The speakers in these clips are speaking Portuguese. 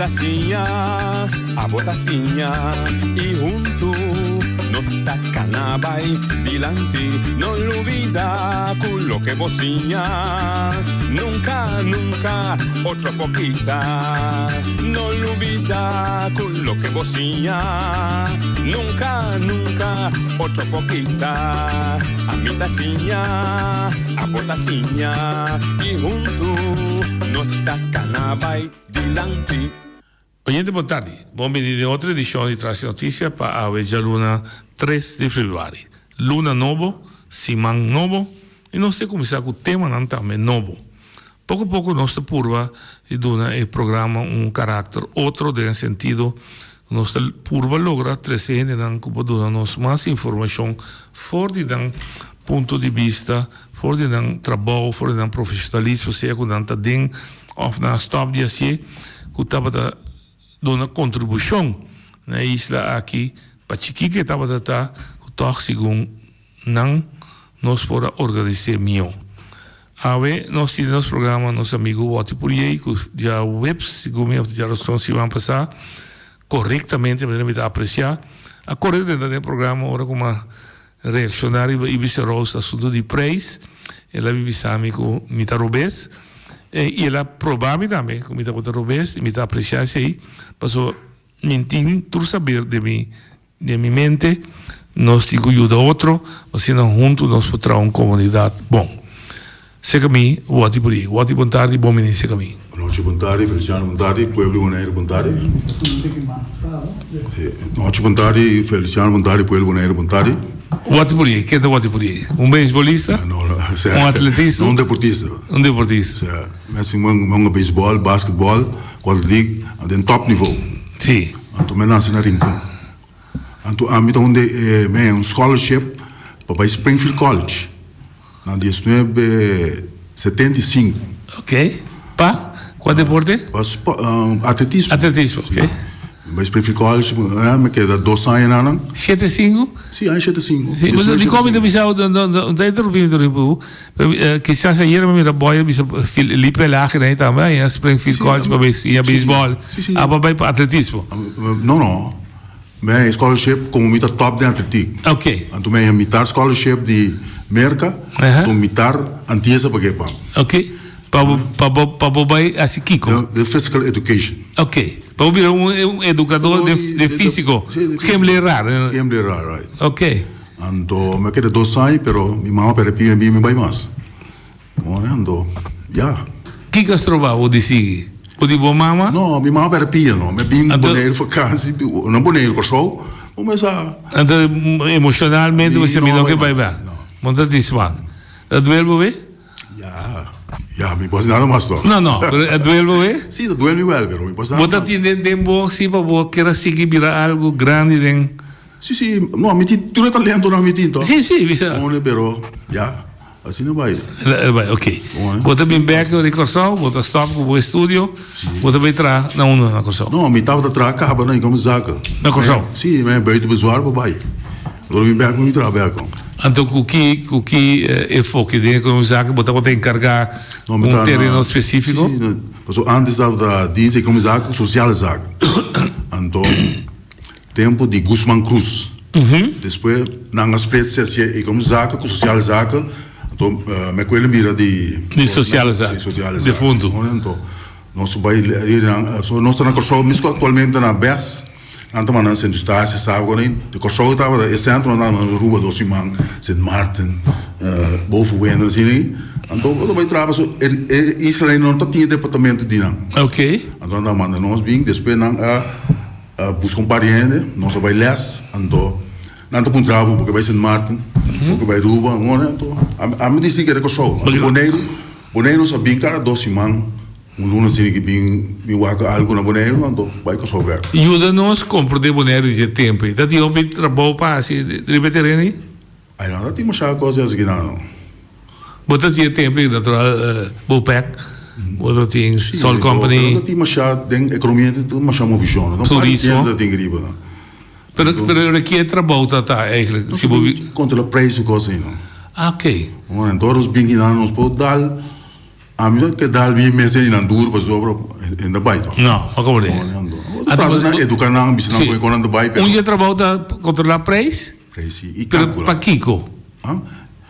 a botacinha e junto nos tacanabay dilante, no olvida lo que vocinha, nunca, nunca, otro poquita, no olvida lo que vocinha, nunca, nunca, otro poquita, a mi tacinha, a botacinha e junto nos tacanabay dilante. Oyente, boa tarde. Bem-vindo a outra edição de Traz Notícia para a Luna 3 de fevereiro. Luna novo, Simão novo, e nós temos que começar com o tema também novo. Pouco a pouco nós purva e dona o programa caráter outro, no sentido nós purva logra trazer como dona-nos mais informação fora de ponto de vista, fora de trabalho, fora de profissionalismo, seja com tanta ding, ou na stop de assim, que estava dona contribuição na isla aqui, para chique que estava data, que toch segundo não nós para organizar melhor. Ave nós temos nosso programa, nosso amigo Wati Puriei, que já webs, segundo a geração se vão passar corretamente, mas a apreciar. A correta do programa, ora como reaccionário e vice-rosa, assunto de preço, ela vive sami com mita robês, e ela provável também, com mita robês, e mita apreciar aí, passou mentir, tudo saber de minha mente, nós te ajuda outro, assim juntos nós podemos uma comunidade bom. Seca mim, Wati Puriei. Wati, boa tarde, bom menino, seca mim. Boa noite, boa tarde, Feliciano, boa tarde, Pueblo Bonaire, boa tarde. Noite, boa tarde, Feliciano, boa tarde, Pueblo Bonaire, boa tarde. Wati Puriei, quem é Wati Puriei? Beisbolista? Não, atletista? Deportista. Deportista. Mas um beisebol, basquetebol, quadrilha, de top nível. Sim. Então, eu nasci na Rincon. Então, a mim tem um scholarship para Springfield College. Na 1975. Ok. Para? Qual deporte? Atletismo. Atletismo, ok. Bij Springfield College, me queda 2 anos na. 75? Sim, aí 75. Sim, mas de como eu pensava, não tem interrompido, que se essa year me boia, bisa Felipe Lache daí também, Springfield College para beisebol, para atletismo. Não. Mijn scholarship como mita top de atletismo. Ok. Então mijn mitar scholarship de Merca, então mitar antiesa pagepa. Ok. Para bobai assim Kiko. The physical education. Ok. Para virar educador de físico. Gemlerar. Gemlerar, right. Ok. Então me queda 2 anos, pero mi mamá perpia me vai mais. Então, já. Que que trova de seguir? O de boa mama? Não, minha mãe perpia, não. Me bem boneiro vacança, não boneiro com show. Mas então emocionalmente você me não que vai bem. Monta disso, mano. Duelo ver? Ja, me posso nada mais só. Não, duelo ver? Sim, duelo well, pero me posso nada. Bota tinha de bom se para você querer seguir virar algo grande den. Sim, não, me tinha tudo talento não me tinha. Sim, bisa. Não, pero já. Assim não vai. Vai, ok. Bota bem back o recorção, bota stop com o estúdio, bota bem atrás na uma na corção. Não, me tava atrás acaba não como zaga. Na corção. Sim, mas bem do visual para vai. Agora me back me trabalha com. Então o que é foco de como zaga, bota encargar terreno específico. Sim, porque antes da dizer como zaga, social zaga. Então tempo de Guzmán Cruz. Depois na espécie e como zaga, com social zaga. Então, me coelho mira de socializar, de fundo. Então, nós vai nós na corção, mesmo atualmente na BES, então mas na centro estácio, sabe agora de corção estava esse centro na rua do Simão, Saint Martin, Bovo Wender assim, então eu vai trabalhar so Israel não tinha departamento de não. Ok. Então na manda nós bem depois não buscar pariente, nós vai les, então não tá trabalho porque vai Saint Martin, porque vai Ruba, não então a me disse que era corção, boneiro só bem cara do Simão. Luna assim que bem waka algo na boneiro, então vai com sober. E o nós compra de boneiro de tempo. Tá tinha um trabalho para assim de veterano. Aí não tem muita coisa assim não. Bota tinha tempo natural Bopec. Bota tinha Sol Company. Não tem muita den economia, tem muita visão. Não turismo. Tem griba não. Pero requer trabalho tá eigenlijk. Se contra o preço coisa não. Ok. Então os bem que não nos pode dar a mim que dá ali meses em Andor para sobre em da baita. Não, não compreendo. Tá na educar não, bisa não com na baita. Um dia trabalho da controlar preço? Preço e Pero calcula. para Kiko?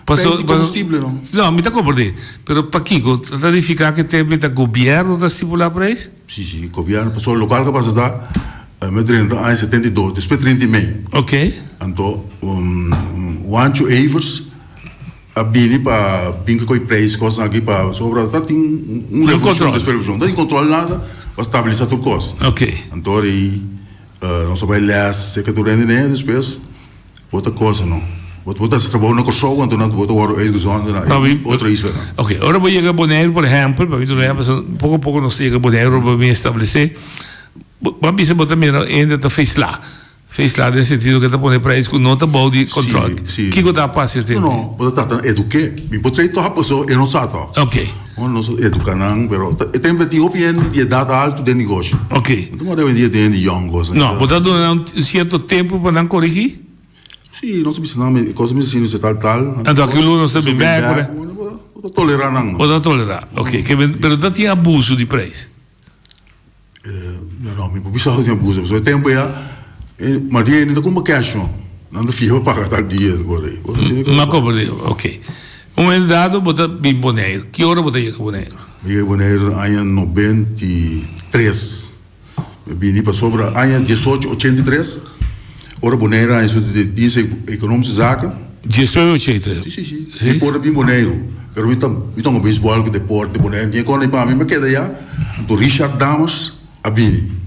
Preço de combustível não? Não, me tá compreendendo. Pero para Kiko, significa que tem o governo da estipular preço? Sim, governo, pessoal local que passa da me 30 em 72, depois 30 mei. Ok. Então, Wancho Evers a bini para bingo com preço coisa aqui para sobre tá tem controle. Não tem controle nada, para estabilizar tudo coisa. Ok. Então aí não só vai ler se que tu rende né depois outra coisa não. Outra se trabalha no show então não outra hora é usando na outra isso. Ok, agora vou chegar a Bonaire, por exemplo, para ver pouco a pouco não chega a Bonaire para me estabelecer. Vamos ver botar mesmo ainda tá fez lá nesse sentido que tá pondo para isso com nota boa de controle. Que que tá passando tempo? Não, outra tá eduque. Me botei to a pessoa eu não sabe. Ok. Não sou educar não, pero tem que opinião de data alto de negócio. Ok. Então mas dia tem de young coisa. Não, botar um certo tempo para não corrigir? Sim, não se precisa não, coisa me ensina tal. Então aquilo não se bem, né? Tolerar não. Pode tolerar. Ok, pero tá tinha abuso de preço. Não, me precisa de abuso. Só tempo é mas dia ainda como cash não da fica para tal dia agora. Não compreendo. Ok. Dado botar bem Bonaire. Que hora botar ir a Bonaire? Eu Bonaire em 93. Vim para sobre em 1883. Ora Bonaire é isso de dizer econômica zaken. 1883. Sim. Depois bem Bonaire. Pero então o beisebol que deporte Bonaire tinha quando para mim me queda já. Do Richard Damas a Bini.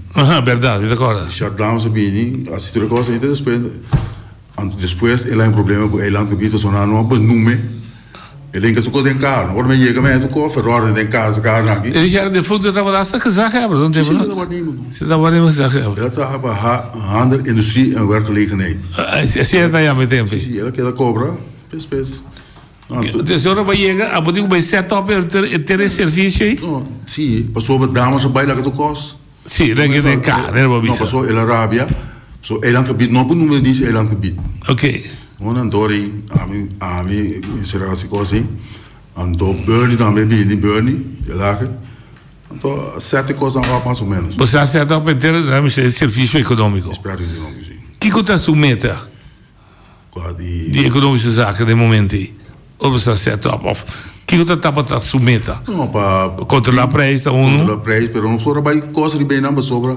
Verdade, d'accordo. Richard Damas a Bini, assistiu a coisa e depois ele tem problema com ele que bito sonar não nome. Ele ainda tocou em carro. Agora me chega mais tocou Ferrari em casa carro aqui. Ele já de fundo estava lá essa casaca, não tem problema. Você estava ali mas Ele estava para handel industrie en werkgelegenheid. Esse é daí há muito tempo. Sim, ele quer cobra, depois. Então, se agora vai chegar, a botar um setup e ter esse serviço aí? Sim, passou para damas a baila que tu cos. Sim, não é que cá, não é Não, passou ele Arábia. So, ele não gebied, não por número disso, ele não gebied. Ok. Andori, a mim, será assim coisa. Ando Bernie também, Bernie, ele lá. Então, 7 coisas mais ou menos. Você acerta para ter esse serviço econômico. Espero que não, sim. Que conta a sua meta de econômica zaken de momento aí? Ou você acerta of que conta a sua meta? Não, para controlar preço, controlar preço, mas não só para coisas de bem não, mas sobre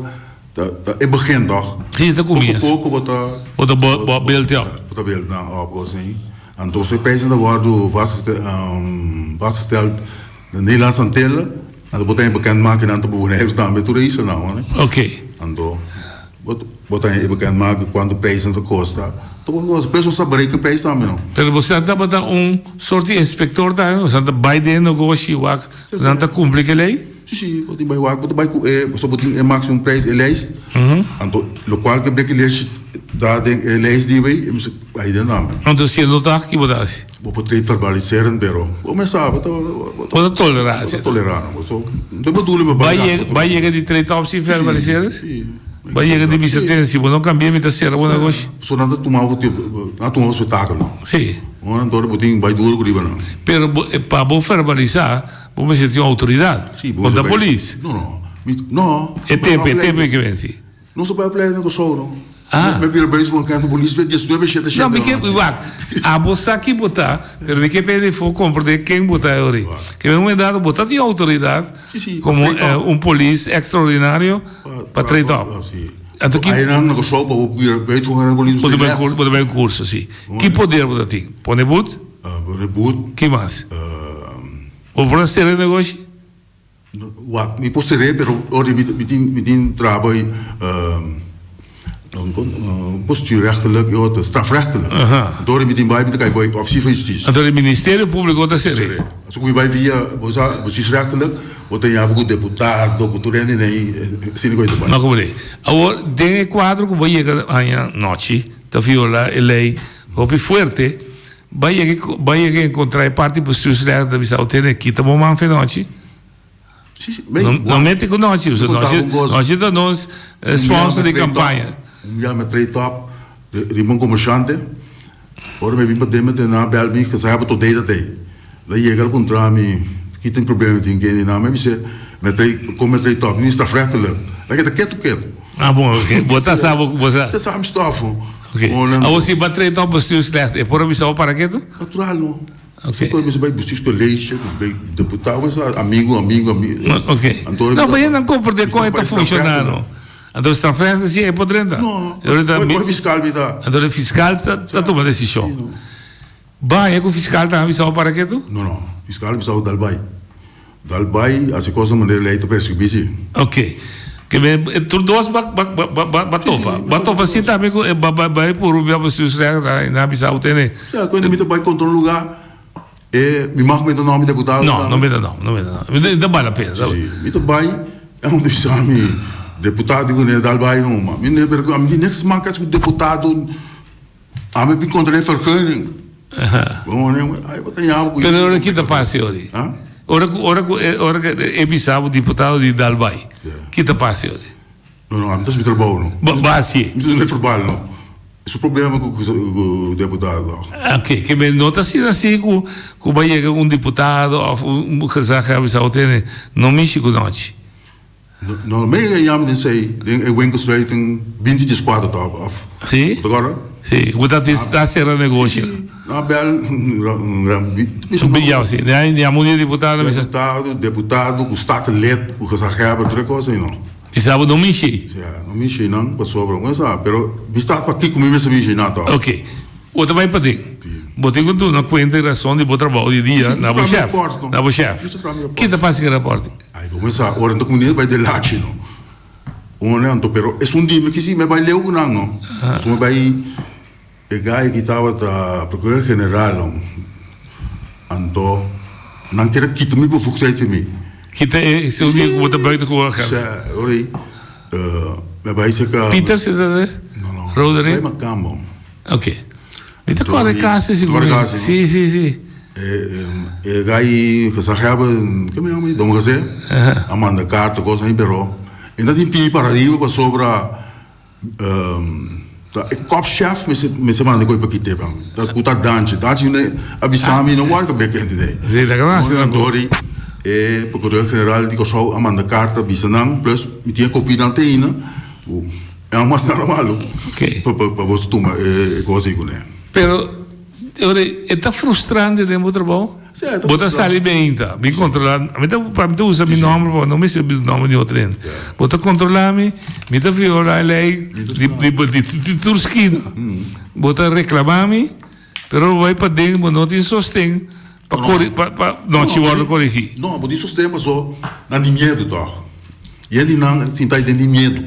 é begin toch? Sim, dat kom je. Pouco wat beeld ja. Wat beeld nou op assim. Então se prijzen dat worden vastgesteld de Nederlandse Antillen. En dat wordt bekend maken aan de bewoners dan met toeristen nou, né? Oké. Então wordt bekend maken quando de prijzen de kosten. Então os preços só bereiken prijs dan não. Pero você está batendo soort de inspector daar, você está bij de negócio, wat dan está cumprir a lei? Sim, pode vai lá, pode vai só pode máximo preço lijst. Então local que break lijst daar den lijst die wij aí de nome. Então se não tá aqui botar. Vou poder verbalizar, pero começar, pode tolerar. Tolerar, só. Não bedoelen we vai chegar de três opções verbalizar? Vai chegar de bisatência, não cambia muito ser o negócio. Só nada tomar o espetáculo. Sim. Não dá botinho vai duro por não. Pero para verbalizar, vamos ter uma autoridade. Sim, da polícia. Não. É tempo que vem sim. Não se pode aplicar no show, não. Ah. Me pira bem com a polícia, diz tu é mexer da Não, porque a bolsa aqui botar, pero de que pede for compreender quem botar ali. Que não é dado botar de autoridade como polícia extraordinário para treinar. Então que aí não show para ver tu com a polícia. Pode bem curso, sim. Que poder botar tem? Pone boot? Pone boot. Que mais? O para ser negócio? Me posterei, pero ora me din trabalho postuurrechtelijk, strafrechtelijk. Door met die bij met de bij officier van justitie. Door het ministerie público da serie. Als ik bij via bestuursrechtelijk, wat dan ja ook deputado, doctor nee, zie ik ooit bij. Nou kom agora tem quadro que vai chegar amanhã noite, tá viola a lei, hopi fuerte, vai encontrar parte bestuursrecht da bisa hotel aqui, tá bom man noite. Não mete com nós, nós da nós sponsor de campanha. Ja, met trade top, de mon commerciante. Ora me vim para dentro na Belmi que sabe todo dia daí. Lá chega o contrato que tem problema de ninguém, não, mas você, como é top, não está fratelig. Like het quieto. Ah, bom, ok. Botar sabe o que você. Você sabe estofo. Ok. Ah, você bater então bestuur slecht. É por missão para quê? Natural, não. Ok. Você vai buscar colégio, deputado, mas amigo. Ok. Não, mas eu não compreendo como está funcionando. Então, os transferências é por dentro. Não. O fiscal me dá. Então, o fiscal está tomando decisão. Vai, o fiscal está missão para quê? Não. Fiscal missão Dalbai, as coisas de maneira leite perseguir. Ok. Que bem, tu dois batopa sim também vai por o meu bestuur na missão tem. Já quando me vai contra um lugar me marca meu nome deputado. Não me dá não. Não vale a pena. Sim, me vai é um dos deputado que não Dalbai não, mas me pergunta, a mim next marca o deputado a me bin contra vergunning. Bom, né? Aí botar em algo. Pero ora que tá passe hoje. Ora que é bisavo deputado de Dalbai. Que tá passe hoje. Não, não me trabalho não. Base. Não é trabalho não. Esse é o problema com o deputado. Ok, que me nota assim que vai chegar um deputado ou que bisavo tem não mexe com nós. Não, meio jammer sei, eu winkelsluiting 24 af. Sim? Agora? Sim, você está sendo negócio. Não, bel, ja, sim. A mulher deputada, deputado, o statenlid, o gezagheber, outra coisa não. E sabe não mexe? Não mexe não, passou para coisa, pero vi está para aqui comigo mesmo mexe não, tá. Ok. Outra vai para dentro. Botei com tu na integração de bom trabalho de dia na bo chefe. Que tá passando reporte? Aí começa, ora então comunidade vai de late não. Então, pero é um dia que sim, me vai ler o não. Só me vai o gai que estava da procurador general então não quer que tu me por fugir de mim. Que te se o dia que botar buiten com a cara. Ori, me vai ser que Peter se da não. Roderick. É macambo. Ok. Então qual é a casa seguro? Sim. Gai que sabe que me amo, dom você. A manda carta coisa aí pero. Ainda tem pi para riba para sobra kopchef me se manda coi para aqui bang. Das puta danche né abisami não war que bekend idee. Sim, da graça não dori. Procurador general digo só a manda carta bisanang plus me tinha copia na teina. É uma coisa normal. Ok. Para você tomar coisa aí, né? Pero é frustrante de meu trabalho. Bota sair bem, tá? Me controlar. Para mim, usa meu nome, não me sabe o nome de outro. Bota controlar me tá violar a lei de Turquia. Bota reclamar me, pero vai para dentro, não tem sostém para não te corrigir. Não, mas isso tem só não tem medo, tá? E ele não sinta de medo,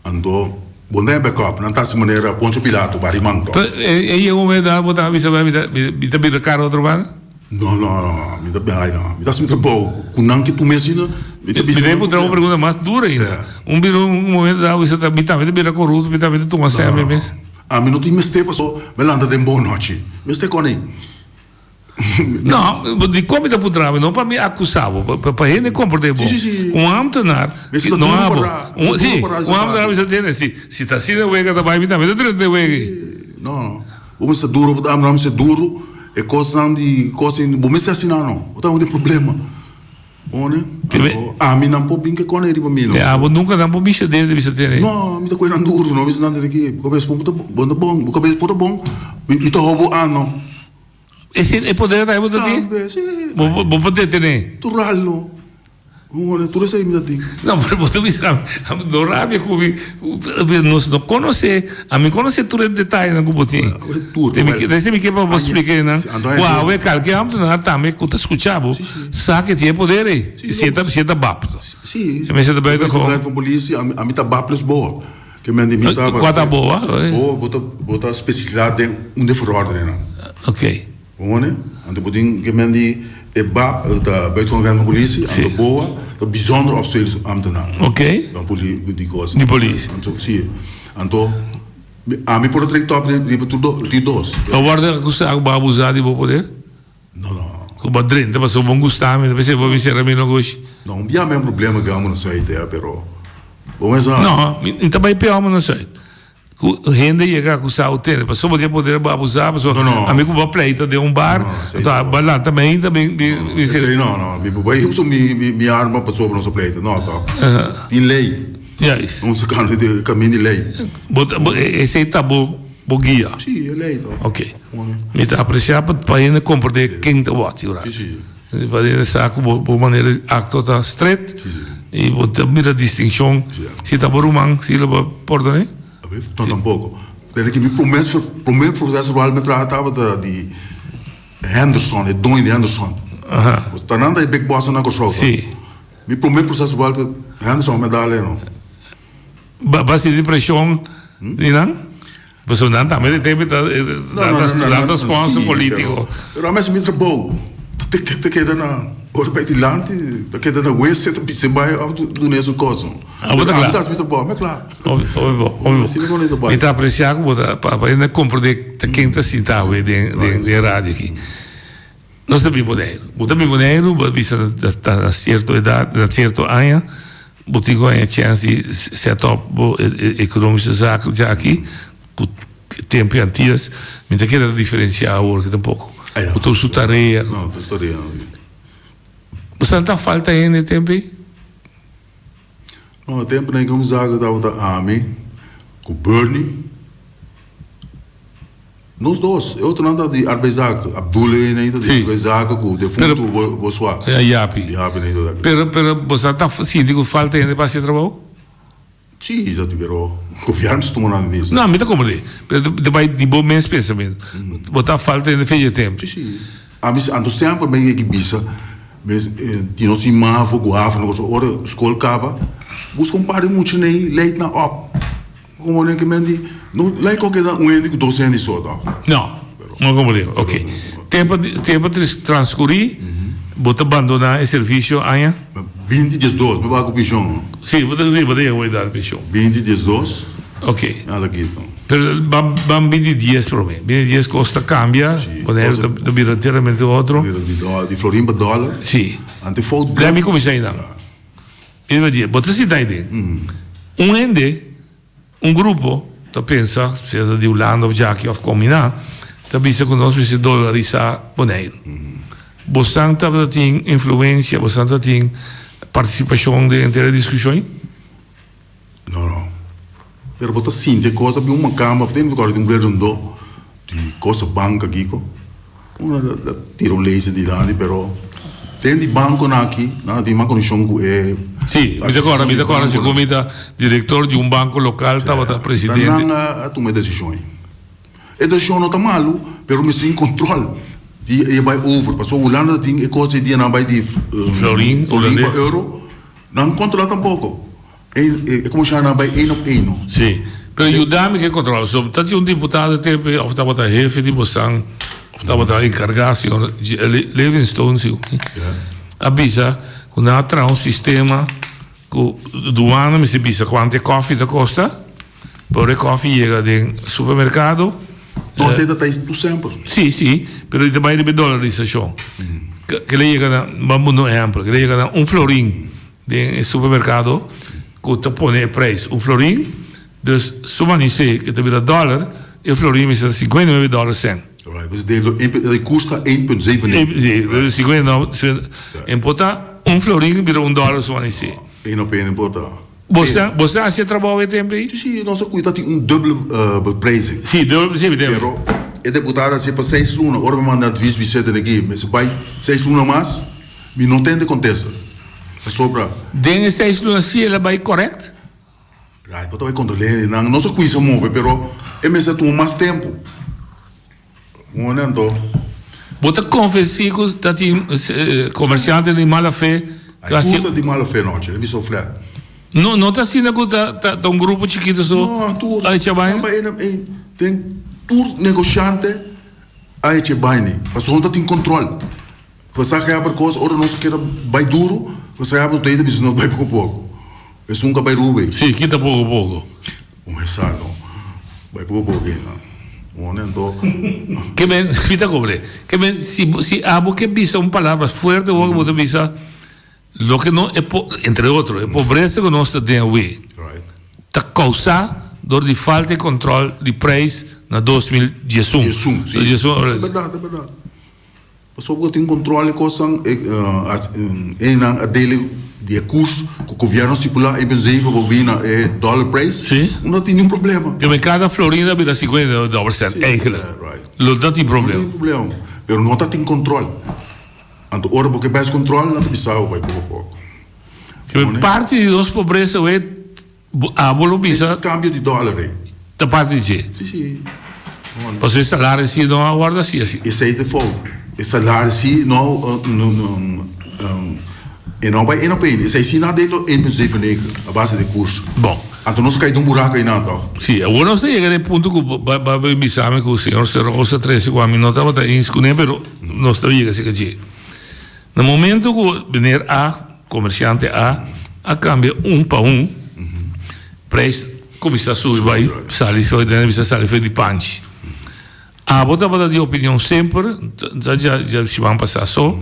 andou. Bom é backup, não está se maneira Ponço Pilato para rimang to. E o momento da botar bisa bisa bisa cara outro bana? Não, me dá bem aí não. Me dá sempre bom. Com não que tu me ensina, me dá bem. Me dá uma pergunta mais dura ainda. Momento da bisa me tá vendo corrupto, me tá vendo tu uma série mesmo. A mim não tem mais tempo só, me landa de boa noite. Me está com ele. Não, de como está por trás, não para me acusar, para ele comportar bom. Ambtenaar, não há ambtenaar bisa tem se está sendo wega da vai me tá vendo de wega. Não, vamos ser duro, vamos ser duro, é coisa de vamos ser assim não, não tem problema. Bom, né? A mim não pode brincar com ele para mim não. Ah, nunca não pode mexer dele, bisa tem. Não, me tá coisa duro, não, me está dando aqui, cabeça bom, cabeça bom, me tá roubo não. Esse poder da época de vou poder ter tu ralo tu sei me dá não mas você me sabe do rábia comigo não conhece a mim conhece tudo em detalhe na cubotinho tem me que para você explicar né uau é cara que a gente não tá me conta escutava sabe que tem poder aí se tá bapto sim mas tá bem com polícia a mim tá baplos boa que me anda me tá boa bota especialidade de fraude né okOne, ando poding gemendi bap da buitengewoon politie, aan de boa, de bijzonder opsporingsambtenaar. Oké. Dan politie die koos. Die politie. Anto zie je, anto, a mi por trek top die dos. O guarda acusado ba abusar de poder? No. O badrin, te passou bom gustame, depois você vai ser amigo gosh. Não, um dia mesmo problema que amo não sei ideia, pero. Vamos lá. Não, então vai pior, mas não sei. gente llega a acusar usted, pero solo podía poder abusar, pero No. a mí como pleito de un bar, balan também Não, eu uso minha arma para sobre nosso pleito. Não, tá. Tem lei. Yes. Não se cansa de caminho de lei. Esse aí tá bom guia. Sim, é lei, tá. Ok. Me tá apreciado para ele compreender quem tá watch, ora. Sim. Para ele sabe por maneira acto tá straight e botar mira distinção. Se tá borumang, se ele perdone. Não, tampouco. Tem que me primeiro processo verbal me tratava de Henderson, Dwayne de Henderson. O Tananda é Big Boss na Cochoca. Sim. Meu primeiro processo verbal de Henderson me dá não. Base de pressão, não? Mas não também tem tanto sponsor político. Mas me trabalhou. Te queda na ora bij die land, te queda na West zit op iets bij af doen deze kozen. Wat klaar? Dat is met de bal, maar klaar. Obvio. Me tá apreciado para ele compreender quem tá sentado de rádio aqui. Nós também boneiro, vista da certa idade, da certa ano, botigo a chance set up econômica zaken já aqui, tempo antigas, me tem que diferenciar agora que um pouco. O teu sutareia. Não, tu estaria. Você não tá falta ainda tempo? Não, tempo nem como zaken dat we de Army, com Bernie. Nós dois, eu tô nada de arbeidszaken, Abdullah nem de arbeidszaken, com defunto Boswa. É Yapi. Yapi nem de. Pero você tá sentindo falta ainda para esse trabalho? Sim, já tiveram. Confiarmos tu morando nisso. Não, me tá como de. Pero de bom menos pensamento. Botar falta ainda fez tempo. Sim. A mim ando sempre meio que bisa, mas tinha nos imavo, guava, no hora escola acaba, busca pare muito nem late na op. Como nem que mendi, não like o que dá único docente só tá. Não como de. Ok. Tempo de transcorrer, botar abandonar esse serviço amanhã. 20 dias dois, me vai com pichão. Sim, botar eu dar pichão. 20 dias dois. Ok. Nada aqui então. Pero van 20 dias para mim. 20 dias costa cambia, poder de verdadeiramente outro. De florim para dólar. Sim. Ante fout. Lá me comecei ainda. Ele vai dizer, botar se daí. Ende, grupo, tu pensa, seja de Holanda ou Jackie ou Comina, tu pensa que nós precisamos dolarizar boneiro. Você tem influência, você tem participação de inteira discussão? Não. Pero botar sim, tem coisa bem uma cama, tem agora de berando, de coisa banca aqui, uma tira leise de lá, pero tem de banco aqui, na de uma condição é. Sim, me decora, se como diretor de banco local, estava presidente. Não, tomar decisões. A decisão não está malo, pero me tem controle. E vai over, passou o Holanda tem coisa de não vai de florim, euro, não controla tampouco. É como já não vai 1 op 1. Sim, mas ajudar-me que controla. So, tá de deputado teve, ou estava da chefe de Boção, ou estava da encarregado, senhor Livingstone, senhor. Avisa, quando há sistema, que do ano me se avisa quanto é coffee da costa, por o coffee chega do supermercado. Então, você está isso sempre. Sim, mas também de dolarização. Que ele chega, vamos no exemplo, que ele chega florim do supermercado, que te põe o preço, florim, dus sumanice que te vira dólar, e o florim is $59 Right, dus ele custa 1,97. 59, em pota, florim vira $1 sumanice. 1 op 1 importa. Você acha que trabalha tempo aí? Sim, nossa cuida tem dubbele prijzen. Sim, tempo. Pero, a deputada se para 6 lunas, ora me manda advies visita aqui, mas se vai 6 lunas mais, me não tem de contesta. Sobra. Dengue 6 lunas se ela vai correto? Right, but vai controlar, não se cuida move, pero é mesmo tu mais tempo. Momento. Bota confessar que tem comerciante de mala fé. Custa de mala fé, não, ele me sofre. Não está sendo que tá grupo chiquito só. Não, tu. Aí te vai. Tem tu negociante aí te vai, mas onde tem controle. Você abre coisa, ora não se quer vai duro, você abre o teito, mas não vai pouco. Isso nunca vai ruber. Sim, quita pouco. Exato. Vai pouco não. Momento. Que bem, quita cobre. Que bem, se abo que visa palavras fuerte ou que visa lo que no é entre outros, é pobreza que nós temos hoje. Tá causa door die falta de controle de prijs na 2018. Sim. É verdade. Mas só que tem controle com a dele de curso que o governo estipula em princípio bobina é dollar price. Sim. Não tem nenhum problema. De cada florinda vira $50 eigenlijk. Right. Dat is Não probleem. tem problema. Pero não tem controle. Então, ora porque mais controle, não tem bisao vai pouco a pouco. Parte de dos pobreza é a bolobisa Câmbio de dólar aí. da parte de Sim. você salário se não aguarda assim. Esse aí é fogo. Esse salário sim não e não vai não bem. Esse aí sim nada dele em princípio a base de curso. Bom. Então não se cai de buraco aí não. Sim, agora nós chegamos no ponto que vai me sabe que o senhor se roça 13 com a mim não estava inscrevendo, pero nós estamos chegando aqui. No momento que venir comerciante a cambia para preço começa a subir, vai sair de punch. A bota de opinião sempre, já se vão passar só,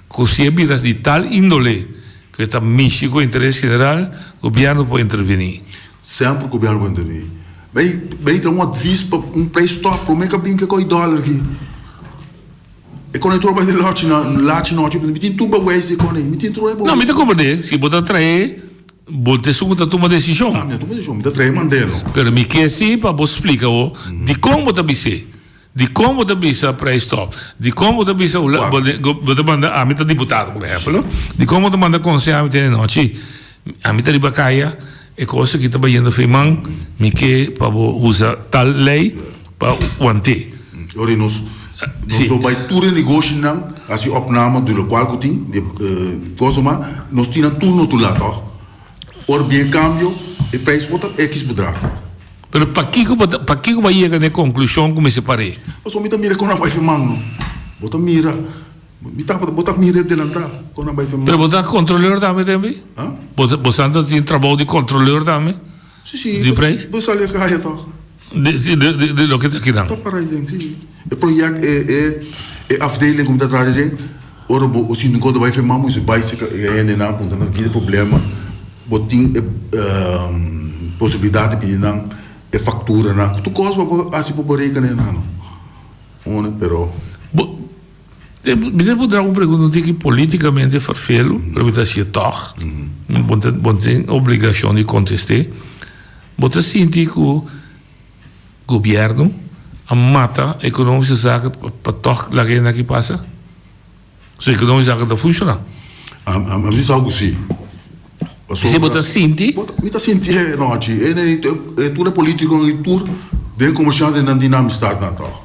que se é vidas de tal índole que está México, interesse general, o governo pode intervenir. Sempre o governo pode intervenir. Bem, tem um aviso para preço top, para o meio que com o dólar aqui. E quando eu trabalho de lote não, tipo, me tem tudo para esse quando me tem tudo. Não, me tem como dizer, se botar trazer, botar sumo toma decisão. Ah, me toma decisão, me dá trazer mandelo. Pero me quer sim para você explicar de como tá bise, de como tá bise para stop, de como tá bise botar manda a mim tá deputado, por exemplo, de como tá manda conselho a mim tem noite, a mim tá de bacaia, é coisa que tá baiando feimão, me quer para usar tal lei para manter. Ora nós vai tudo negócio não, assim opname do local que tem, de coisa mas nós tínhamos tudo no lado. Ora bem cambio e preço bota X bedrag. Pero para que vai chegar na conclusão como se parei? Mas o mita mira quando vai filmando, bota mira, bota mira delanta quando vai filmando. Pero botar controlador também? Hã? Você tem trabalho de controlador também? Sim. De preço? Você olha que aí tá. De lo que está aqui não. Tá para aí dentro, sim. O projeto é afdeling como tá atrás de. Ora o sindicato vai filmar muito, vai se é na ponta não tem problema. Botin possibilidade de pedir não é factura não. Tu coisa para assim para borrar né não. Pero Me poderá uma pergunta que politicamente é farfelo, para mim se toch, não tem obrigação de contestar. Você sente que o governo a mata econômica zaken para toch lá que passa? Se a economia zaken está funcionando. A mim algo sim. Você bota senti? Bota senti não aqui. É tudo político e tudo bem comerciante na dinâmica na toch.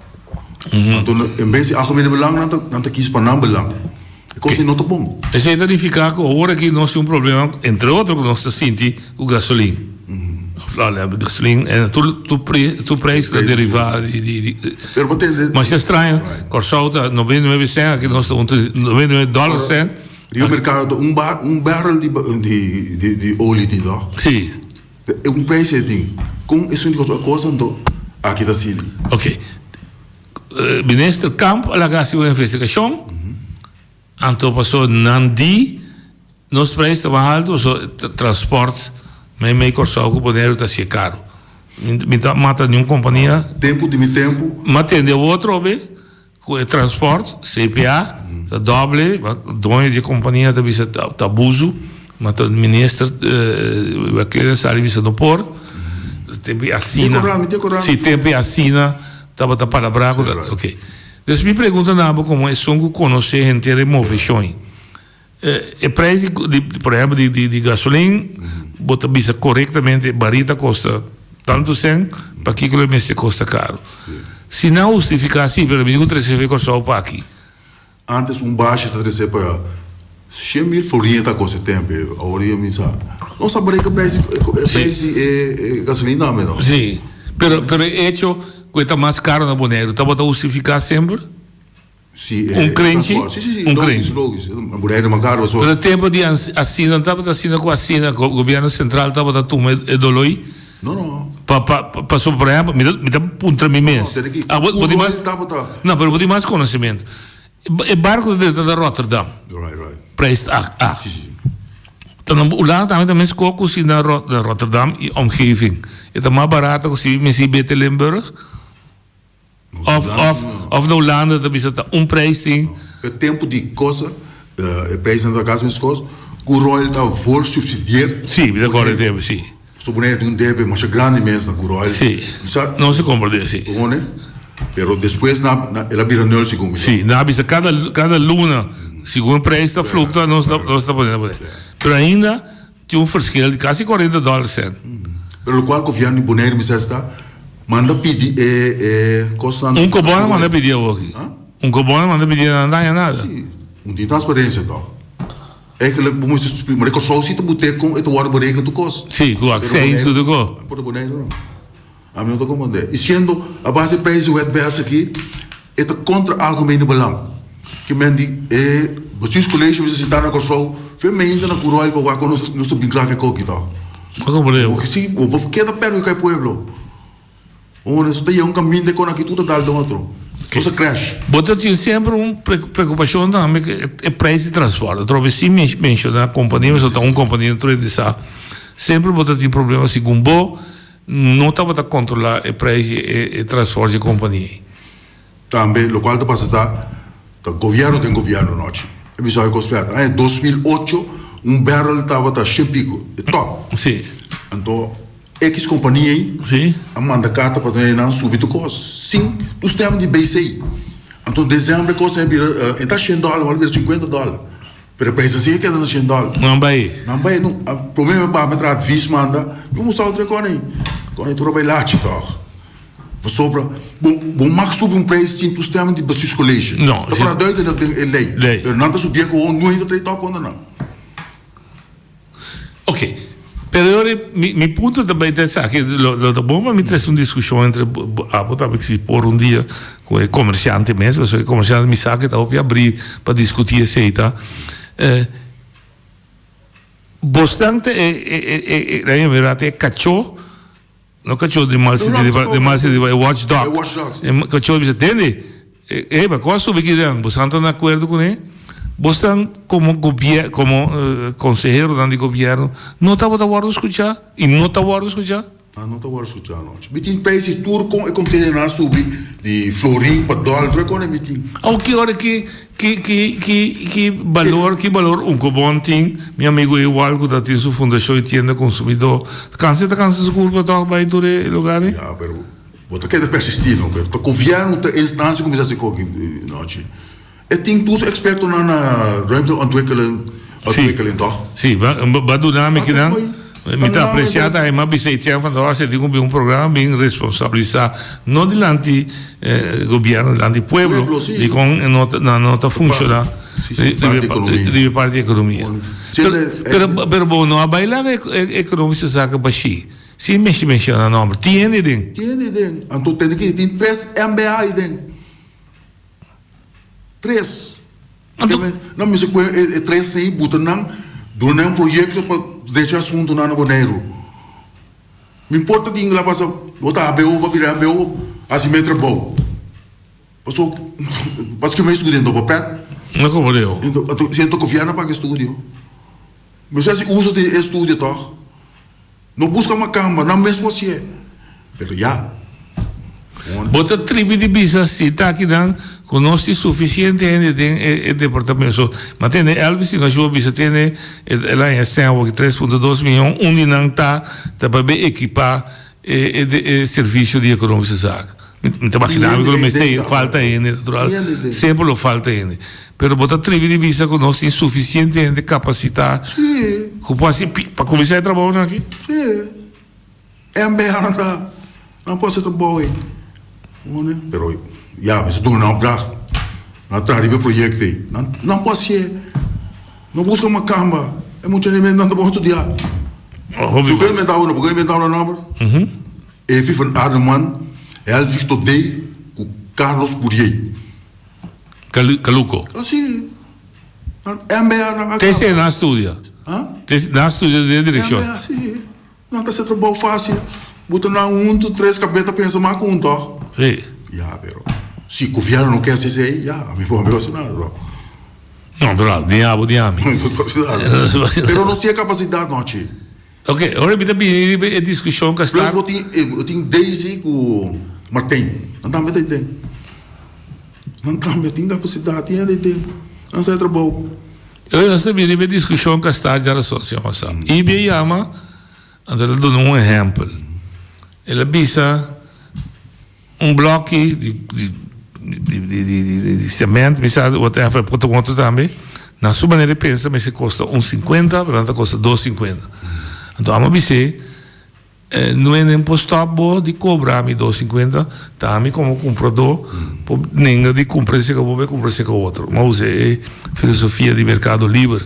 Então em vez de algemene belang não tá quis para não belang. É coisa não tá bom. Isso aí significa que agora que nós temos problema, entre outros que nós senti o gasolina. Gasolina é tu preço da derivada mas é estranho, corsolta 99 cent, que nós estamos $99 cent. E o mercado barrel de óleo de lá. Sim. É preço de com isso é coisa então aqui tá assim. Ok. Ministro Camp ela gastou uma investigação. Então passou Nandi nos preços estavam altos, transporte mas meio corso que poder está se caro. Mata nenhuma companhia. Tempo de tempo. Mata de outro com transporte, CPA, tá doble, dono de companhia da bisa tá abuso, mata ministro aquele serviço no por, tempo assina. Se tempo assina, tava tá para braco, ok. Então me pergunta nada como é som conhecer gente de movições. O preço por exemplo de gasolina bota bisa corretamente barita custa tanto cent para que o mês custa caro se não justificar assim pelo menos 300 corso para aqui antes baixo está receber para 100.000 forrieta costa tempo agora me sabe não sabe que preço gasolina não sim pero hecho cuesta mais caro na Bonaire tá bota justificar sempre. Sim, crente, crente. Mulher de Macaro, só. No tempo de assina, estava assinando com assina, o governo central estava da turma e doloi. Não. Passou por exemplo, me dá ponto me mês. Não, mas vou ter mais conhecimento. É barco de Rotterdam. Right. Preço Dan ulang também também se na Rotterdam e omgeving. Het is maar barato se misschien beter Limburg. Of de Holanda, dat is het prijs ding. Het tempo de coisa, o preço da casa minhas coisas, que o Royal está for subsidiar. Sim, de acordo tempo, sim. Suponete um debe, mas é grande mesmo na Royal. Sim. Não se compra sim. Pero depois ela vira nul segundo. Sim, na bisa cada luna, segundo o preço da fluctua, não está podendo. Pero ainda tinha verschil de quase $40. Pelo qual o governo Bonaire me está manda pedir costando. Cubano manda pedir aqui. Cubano manda pedir nada. De transparência então. Eigenlijk moet je spreken, maar ik kan zo zitten moeten com het worden berekend de kost. Sim, com accent tudo go. Por Bonaire não. A mim não estou comandando. E sendo a base de preço o ETBS aqui, é contra algemene belang. Que men die bestuurscollege we zitten daar zo veel mensen naar Curoil para waar nós estou bem claro que coque tal. Como problema? Porque sim, o povo quer da perto que é pueblo. Onde só tem caminho de con aqui tudo dal do outro. Cosa crash. Bota tinha sempre preocupação também que é preço de transporte. Trobe sim menciona a companhia, mas só companhia dentro de essa. Sempre bota tinha problema se gumbo não estava a controlar o preço e transporte de companhia. Também, o qual está passando, o governo tem governo noite. Eu só conspirado. Em 2008, barrel estava a 100 pico, top. Sim. Então, X companhia aí, sim. A manda carta para fazer não subir o custo. Sim, os termos de BCI. Então, dezembro, custa está $100, vale $50. Pero preço assim é que é $100. Não vai. Não vai, não. O problema é para metrar vis manda. Eu mostrar outra coisa. Quando eu trabalho lá, então. Sobra, bom max subir preço sim, os termos de basis college. Não. Tá para doido da lei. Lei. Não tá subir com não ainda três top quando não. Ok. Pero mi punto também é que lo bom me traz uma discussão entre a botar que se por dia com o comerciante mesmo, porque o comerciante me sabe que está op abrir para discutir essa tá. Bastante é verdade é cachorro. Não cachorro de mais de watchdog. Cachorro diz entende? Mas qual sobre que dan? Você está de acordo com ele? Você como governo, como consejero do governo, não está a guardar escutar e não está a guardar escutar? Não está a guardar escutar não. Bitin país turco é como ter na subir de florim para dólar, tu é como é bitin. Ao que hora que valor cubano tem, meu amigo é igual que tem sua fundação e tienda consumidor. Cansa seguro para estar vai do lugar? Ja, pero você quer persistir não, pero o governo tem instância como já se coque noite. Eu tenho todos expertos na ruimteontwikkeling toch? Sim, wat doen we que dan? Met apreciada é mais bem van daar se digo um programa bem responsabilizar não delante governo delante pueblo e com nota funciona de parte economia. Pero bom não a bailar economia saca baixi. Sim, menciona nome. Tiene ding. Então tem 3 MBA ding. 3. Não me sei qual é 3 sim, botar não um projeto para deixar assunto na Bonaire. Me importa que lá passa, botar ABO para virar ABO, assim me trabalho. Parce que me estudo no papel. Não como eu. Então, sinto confiar na para estudo. Mas se usa de estudo toch? Não busca uma cama, não mesmo assim. Pero já. Bota tribo de business se tá aqui dan conosce suficiente gente de departamento. Mas tem Elvis na sua business tem lá em São que 3.2 milhões não tá para equipar serviço de economia saca. Então imaginava que mas tem falta ainda natural. Sempre lo falta ainda. Pero bota tribo de business conosce suficiente gente capacitar. Sim. Para começar a trabalhar aqui. Sim. É merda. Não posso trabalhar. Pero ja, we doen een opdracht. Dan traag je project aí. Não pode ser. Não busca uma cama. É muito nem não pode estudar. Zo kun je met oude, begin met oude nummer. Even van Ademan, Elvis Todé, Carlos Bourier. Caluco. Assim. MBA na. Tem ser na estúdio. Na estúdio de direção. MBA, sim. Não está sendo bom fácil. Botar na 1, 2, 3 cabeça pensa mais com toch? Sim. Ja, pero se o governo não quer ser aí, já, me vou mencionar. Natural, diabo, diami. Pero não tinha capacidade, não tinha. Ok, ora bita bem a discussão que está. Plus, eu tinha Daisy com Martin. Não também tem tempo. Não também tem capacidade, tinha tempo. Não sei trabalho. Eu sabia a discussão que está já associação. E bem chama, então ele dá um exemplo. Ele bisa bloco de cimento, bisa whatever, por conta também. Na sua maneira de pensar, mas se custa 1,50, portanto custa 2,50. Então, a bisa não é nem postado de cobrar me 2,50, também como comprador, nem de comprar esse que eu vou comprar esse que outro. Mas é filosofia de mercado livre.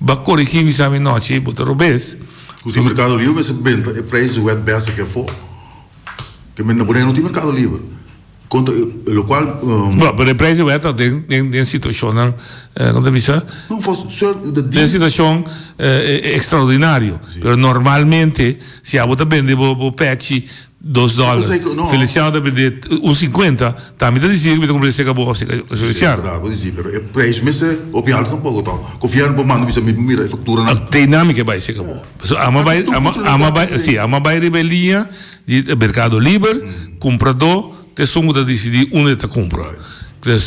Ba corrigir me sabe noite, botar o bes. O mercado livre, mas o preço é besta que for. Que me não tem mercado livre. Conta, o qual. Bom, mas o preço é tem situação, não? Como bisa? Não fosse Tem situação extraordinária. Mas normalmente, se a bota vende o patch $2, Feliciano da vender 1,50, também está dizendo que vai comprar esse cabo, Feliciano. Vou dizer, mas o preço, mas é o pior que tampouco tal. Confiar no mano, bisa me mira a factura. A dinâmica vai ser cabo. Ama vai rebelia de mercado livre, comprador, te songo da decidir onde está compra.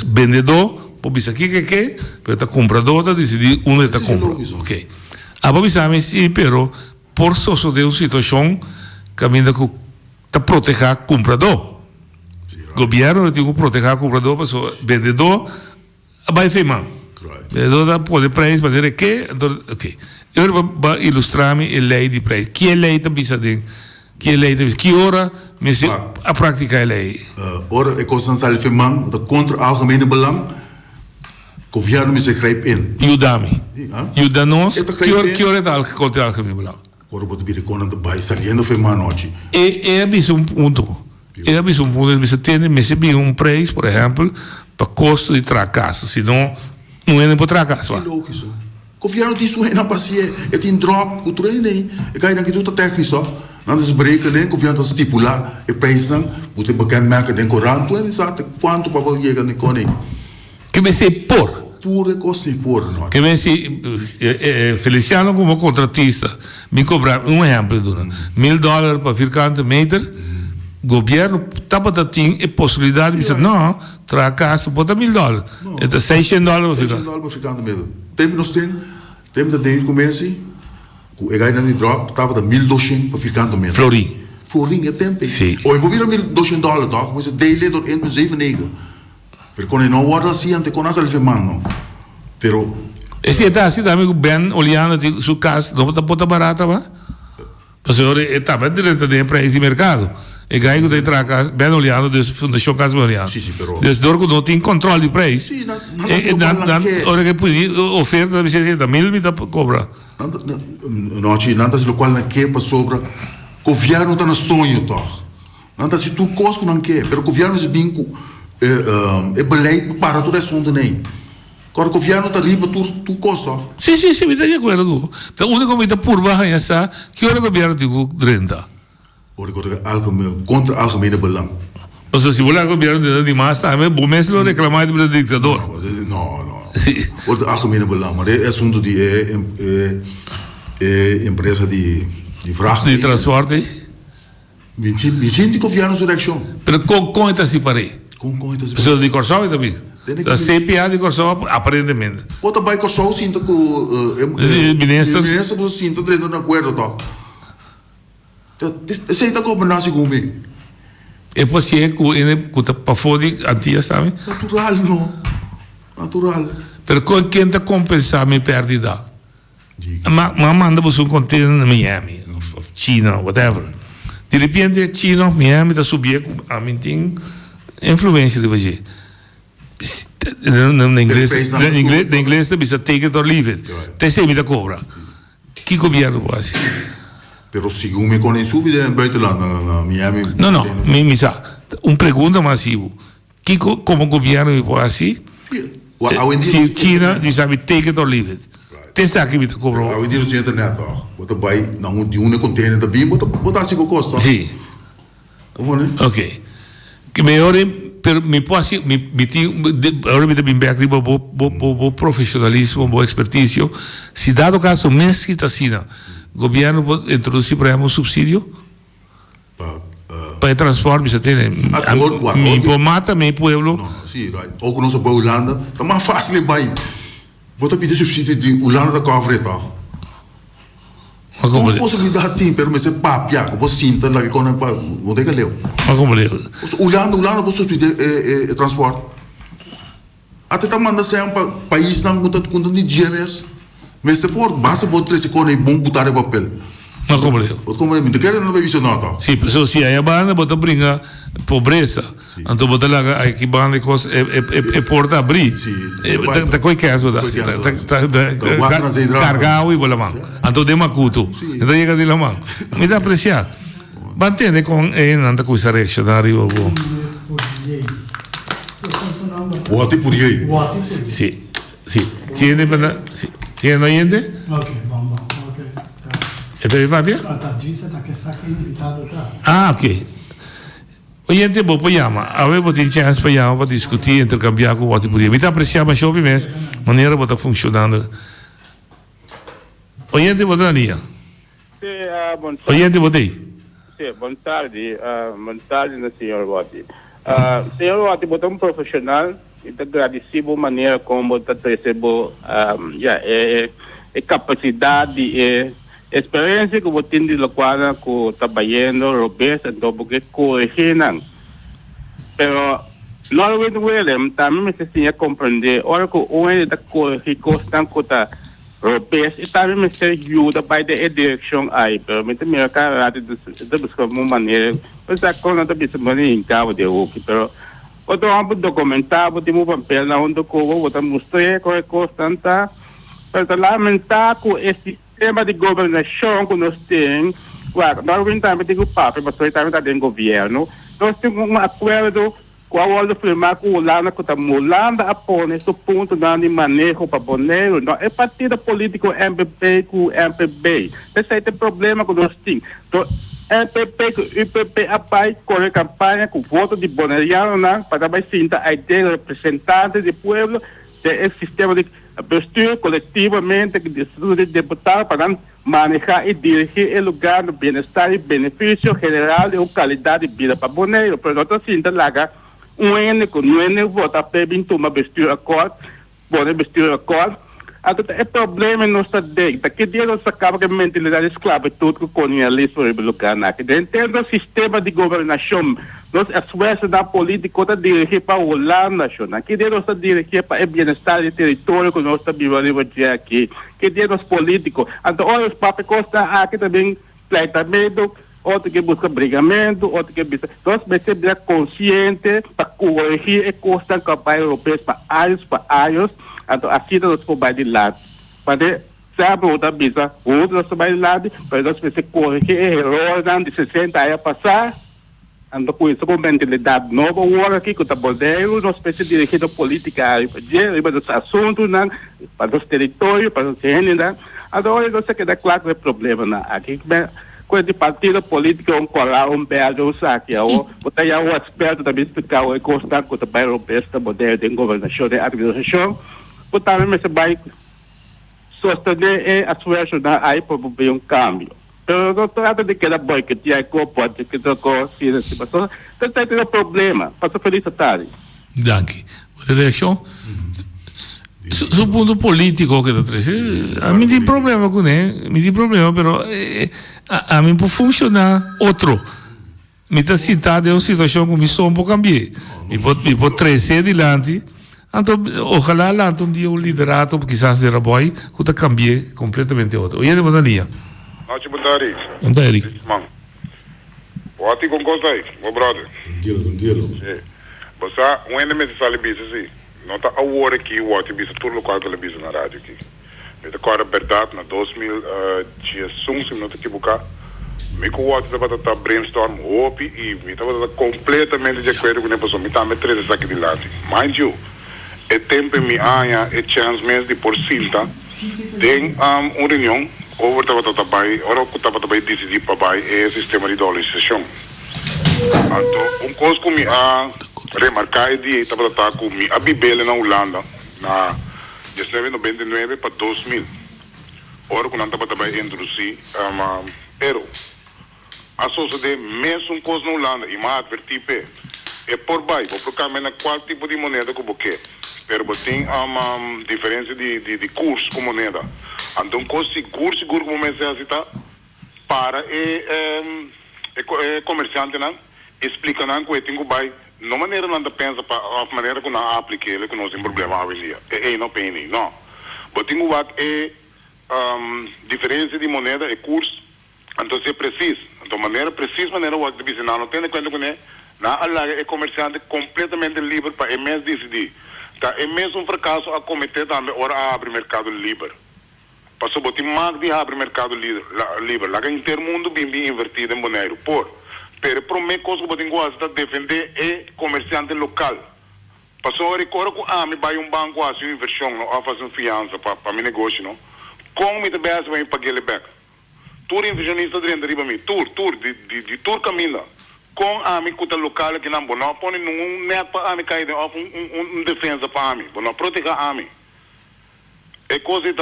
Vendedor, pode ser que, mas está comprador está decidir onde está compra. Ok. A bisa me sim, pero por socio de uma situação caminha com ta proteger comprador. Governo tem que proteger comprador, mas o vendedor vai feimar. Vendedor pode preço, mas que, ok. Eu vou ilustrar-me a lei de preço. Que é lei também sabe? Que é lei também? Que hora me a prática é lei? Ora é constante feimar, contra o algemene belang. Governo me se grijpt in. Ajuda-me. Ajuda-nos. Que hora é contra o algemene belang? Ora pode vir com a bai saliendo feimar noite. É abismo ponto. É abismo ponto. Você tem que preço, por exemplo, para custo de tracasso, senão não é nem para tracasso. É lógico. Governo tem sua na paciência, tem drop, o trem, e cai naquilo tudo técnico. Não se breca, né? Governo está estipular, e preço, você bekend maken den Koran, tu sabe quanto para você chegar no Koran. Que vai ser por? Pure costi por não. Que vai ser Feliciano como contratista, me cobrar exemplo, $1,000 para ficar meter. Governo tapa tem a possibilidade de dizer não, tracasso bota $1,000. É $600 para ficar meter. Temos da ding comece, o ega não drop, tava da $1,200 para ficar meter. Florin é tempo. Ou eu vira $1,200 toch, mas dele do 1,79. Per con non guarda assim ante con asal femano. Pero esse está assim também o Ben olhando de sua casa, não está barata, mas o senhor estava direto de preço de mercado. E ganho de traca, Ben olhando de fundação casa olhando. Sim, pero desde dorco não tem controle de preço. Sim, hora que pode oferta de 60,000 me cobra. Não, nada se local na que para sobra. Governo está no sonho toch. Nada se tu cosco não quer, pero governo se binco é beleid para tudo esse mundo nem. Agora o governo está riba tu costa. Sim, me está de acordo. A única coisa por baixo é essa, que hora o governo tem que renda? Contra algemene belang. Ou seja, se o governo de mais, também bom mesmo reclamar do ditador. Não. Contra algemene belang, mas é assunto de empresa de vracht. De transporte. Me sinto governo sua reação. Mas como está se parei? Pessoas de Corsol também. Da CPA de Corsol, aparentemente. Outra vai Corsol, sinto que o ministro sinto dentro do acordo, tá? Você está governando comigo? É possível que ele para fora antiga, sabe? Natural. Mas com quem está compensar minha perdida? Mas manda você container na Miami, China, whatever. De repente, China, Miami está subindo, a mim tem influência de você. Na inglês também se take it or leave it. Tem sempre da cobra. Que governo faz? Pero segundo com a subida no buitenland, na Miami. Não, me sa. Pergunta massiva. Que como governo faz assim? Se China diz sabe take it or leave it. Tem sabe que me cobra. Ao dia do internet, bota vai na de uma container também, bota assim com custo. Sim. Ok. Que melhor pero me pode agora me tem back riba bo profissionalismo, bo expertício. Se dado caso mês que está assim, governo pode introduzir para um subsídio para transporte, você tem me mata meu pueblo. Sim, ook onze bij Hollanda, dat mag vast niet bij. Wat heb je de subsidie die Hollanda da covre tá? Como possibilidade tem, pero me se papia, como sinta lá que quando pa, onde é que leu? Como leu? Hollanda pode subsidiar transporte. Até tá manda ser país não conta de GMS. Mas se por base pode trazer quando é bom botar em papel. Como leu? Como é, me quer não vai visionar. Sim, pessoal, se aí a banda bota brinca pobreza, então bota lá aqui banda coisa é porta abrir. Tá coi caso da cargado e bola mão. Então deu macuto. Então chega de lá mão. Me dá apreciar. Mantém com anda coisa reaccionária ou bom. O até por aí. Sim. Tiene para sim. Tiene oyente? Okay, vamos. ¿Está bien, papi? Ok. Oyente, vos puoi chiamare. Avevo di chance per chiamare, per discutere, intercambiare con voi. Mi sta apprezziando, ma show mes, maniera che sta funzionando. Oyente, vos Dania. Sì, buon Oyente, vos dei. Sì, buon tardi, signor Wati. Signor Wati, você é um profissional e está agradecido a maneira como está recebendo a capacidade e experiência que você tem de local que está trabalhando, robês, então porque corrigir não. Pero normalmente William também me precisa compreender, hora que o homem está corrigir constante que está robês e também me precisa ajuda para a direção aí, pero me tem melhor cara de buscar uma maneira, mas a coisa está pensando em cabo de o que, pero quando vamos documentar, vou ter um papel na onde vou botar mostrar qual é constante, pero lamentar que esse sistema de governação que nós temos, claro, nós também temos o Papa, mas nós também temos o governo, nós temos um acordo com a hora de firmar com o Holanda, que está molando a pôr nesse ponto de manejo para boneiro, não é partido político MPP com o MPB, esse é o problema que nós temos. Então, MPP com o UPP apai corre campanha com voto de boneriano, para também sentar a ideia representante do povo, desse sistema de postura coletivamente que decide deputado para manejar e dirigir o lugar do bem-estar e benefício geral e qualidade de vida para o boneiro. Pero nós sinta lá um ano que não é votar para uma postura acordo, boné postura acordo. Então é problema não está dentro. Que dia nós acaba com a mentalidade escravatura que o colonialismo é lugar na. Dentro do sistema de governação, nós esforçamos na política para dirigir para o Holanda nacional. Que dia nós está dirigir para o bem-estar do território que nós estamos vivendo aqui. Que dia nós políticos. Então, olha os papéis que estão aqui também, pleitamento, outro que busca brigamento, outro que busca. Nós precisamos ser conscientes para corrigir e constar campanha europeia para anos. Então, assim nós vamos de lado. Para sabe outra visa, outra nós vamos de lado, para nós precisamos corrigir erros de 60 anos passar. Então, com isso, com mentalidade nova, agora aqui com o tabuleiro, nós precisamos dirigir a política para os assuntos, para os territórios, para os gêneros. Agora, não sei que dá claro que é problema aqui. Coisa de partido político, belo, um saque. Botar já o experto também explicar o constante com o trabalho europeu, o modelo de governação, de administração. Botar também se vai sostener a sua ajuda aí para ver um câmbio. Pero não trata de que ela boicotear a pode que trocou essa situação. Então tem um problema. Passa feliz tarde. Danke. Outra reação? Sul punto politico che da tre, mi di problema con mi di problema però a mi può funzionare altro. Mi sta citando una situazione che mi sono un po' cambiare. Mi può tre sedi lanti. Anto ojalá lanto un dia un liderato chissà se era poi che cambiare completamente altro. Oye de Bonania. Noite, boa tarde. Boa tarde. Mano. Pode com conta aí, meu brother. Tranquilo. Sim. Você, um ainda me sale bisa, sim. Não está a hora aqui, o outro bisa, tudo local que ele bisa na rádio aqui. Mas agora, verdade, na 2016, se não te equivocar, me com o outro estava a brainstorm, hope, e me estava completamente de acordo com a pessoa, me estava a meter aqui de lado. Mind you, é tempo me ganha, é chance mesmo de por cinta, tem uma reunião, over estava a trabalhar, ora que estava a trabalhar decidir para o sistema de dolarização. Então, coisa que me remarcar a dieta para estar com a Bibele na Holanda, na 1999 para 2000. Ora, quando estava também introduzir, pero a sociedade mesmo coisa na Holanda, e mais advertir, é por baixo, vou procurar qual tipo de moneda que eu quero. Pero tem diferença de curso com moneda. Então, seguro que o momento é para comerciante não explica não que tem que vai não maneira não pensa para a maneira que não aplica ele que não tem problema hoje em dia não pena não mas tem que diferença de moneda e curso então se é preciso então maneira o que dizer não tem conta com né na alaga é comerciante completamente livre para é mesmo decidir tá é mesmo um fracasso a cometer também ora abre mercado livre. Passou a botar mais de abrir mercado livre. Lá em ter mundo bem invertido em Bonaire. Pero promete coisa que botem gosta de defender é comerciante local. Passou a recordar que me vai banco assim inversão, não fazer fiança para meu negócio, não. Como me também vai pagar ele back. Tour inversionista dentro de mim, tour de tour caminha. Com me cuta local que não não põe num net para me cair de defesa para mim, não proteger a mim. É coisa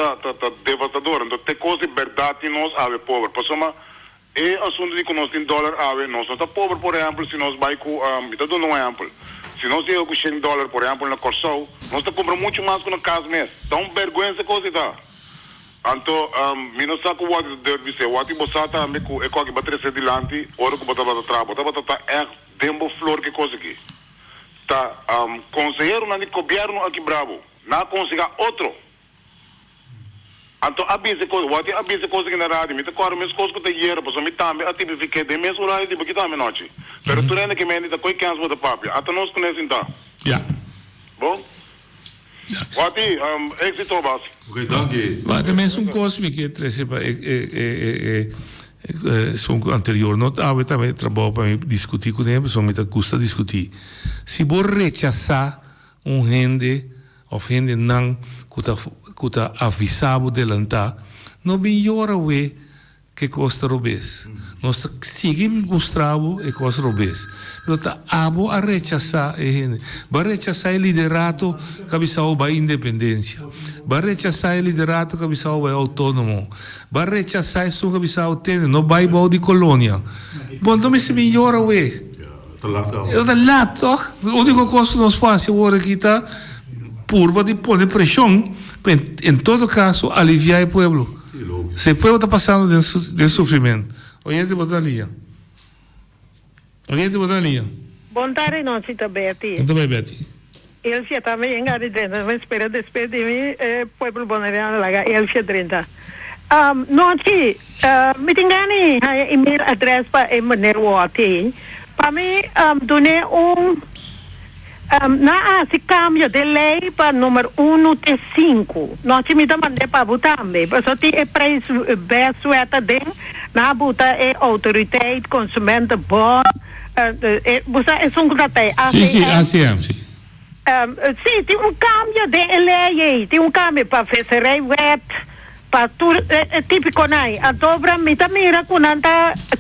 devastadora, então tem coisa de verdade que nós ave pobre. Passou é assunto de que nós tem dólar ave, nós não está pobre, por exemplo, se nós vai com, estou dando um exemplo, se nós temos com $100, por exemplo, na Corsol, nós está comprando muito mais que na casa mesmo. Então, vergonha essa coisa está. Então, me não sabe o que deve ser, o que você está, é qualquer bateria adiante, hora que você vai trabalhar, você vai é dembo flor que coisa aqui. Tá, conselheiro não é governo aqui bravo, não conseguir outro. Então, avisa coisa que na rádio, me tocaram minhas coisas que eu tenho, porque me também, a tipo fiquei de mês horário, tipo, que também noite. Pero tu ainda que me ainda coi canso da papia, até nós conhecemos então. Ja. Bom? Wati, êxito base. Ok, dank Maar de mensen cosmic que trece para son anterior não eu também trabalho para discutir com ele, só me custa discutir. Se vou rechazar gente ou gente não kuta avisado delantar, não melhora o que costa robes. Nós seguimos mostrando e costa robes. Pero tá abo a rechazar vai rechazar o liderato que avisou para independência, vai rechazar o liderato que avisou para autônomo, vai rechazar isso que avisou tem, não vai para de colônia. Bom, não se melhora o Te laat al. é de lá, toch? A única coisa que nós fazemos agora aqui está por de pôr pressão, em todo caso, aliviar o povo. Se o povo está passando de sofrimento. Oyente, botar linha. Oyente, botar linha. Bom tarde, noite, Betty. Muito bem, Betty. Ele já está bem engadidendo, mas espera despedir de mim, povo bonariano lá, ele já 30. Noite, me engane, e-mail address para Emanuel Wati. Para mim, donei na se cambio de lei para número 1T5. Nós me mandei para votar também. Porque tem preço bem sueta dentro. Na buta é autoridade, consumente, bom. Você é um gratei. Sim, ACM, sim. Sim, tem cambio de lei. Tem cambio para fazer web. Para tudo, é típico, né? A dobra, me mira, quando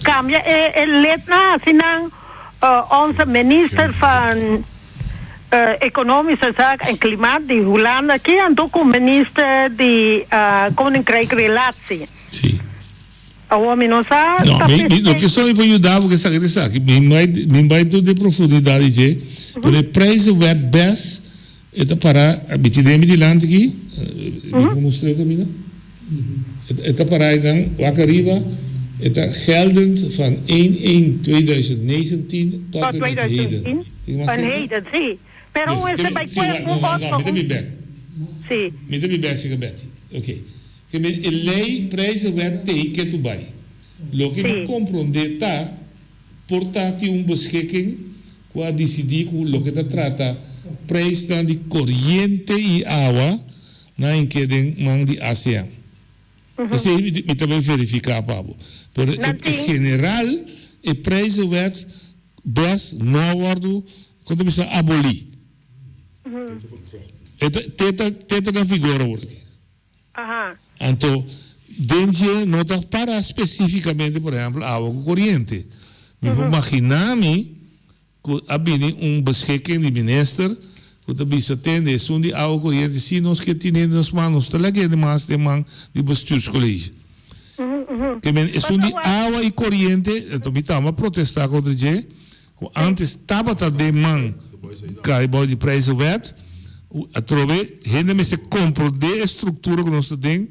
cambia, é letra, senão, 11 ministros van Economische Zaken en Klimaat, die Hollanda, que andou com o ministro de Koninkrijk Relatie. Sim. O homem não sabe. Não, não que só para ajudar, porque sabe que me vai tudo de profundidade, je. Porque o preço vai best, é para a bitideme de land aqui, como mostrei Camila, é para então, o arriba, é geldend van 1/1/2019 tot 2010. Van heden, sim. Pero esse vai ter me dê back. Sim. Me dê back, siga Betty. Ok. Que me lei preço vai ter que tu vai. Lo que me compreende tá portátil beschikking qua decidir com lo que trata preço de corrente e água na inquedem mang de ASEAN. Isso me também verificar Pablo. Pero em geral o preço vai best não guardo quando me abolir. Teta na vigor agora. Aham. Então, dentro não está para especificamente, por exemplo, água corrente. Me imaginar-me que abini beschikking de minister, que de bisa tende, zo'n die oude corriente, zie ons que tiene nos manos, te leggen de maas de man die bestuurscollege. Que men zo'n die oude e corriente, então me tava protestar contra je, antes tava de man, cai boy de prijzen wet, a trove, hende me se compro de estrutura que nós temos,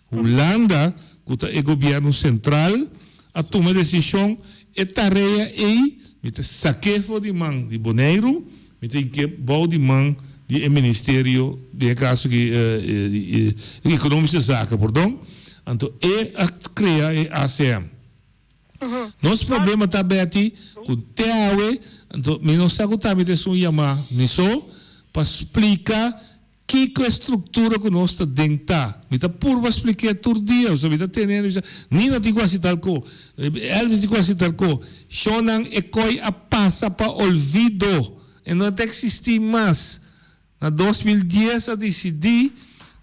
Holanda, que é o governo central, a tomar decisão, é tarefa e met saqueiro de man de Bonaire, met een keer bouw die man die het ministerie, die caso de economische zaken, pardon, então é criar a ACM. Nosso problema está bem com TAE, então me não sabe o que está chamar nisso para explicar que é a estrutura que nós estamos dentro. Me está por explicar todo dia, você me está tendo, Nina te quase tal co, Elvis te quase tal co, Shonan e coi a passa para olvido, e não tem existir mais. Na 2010 a decidir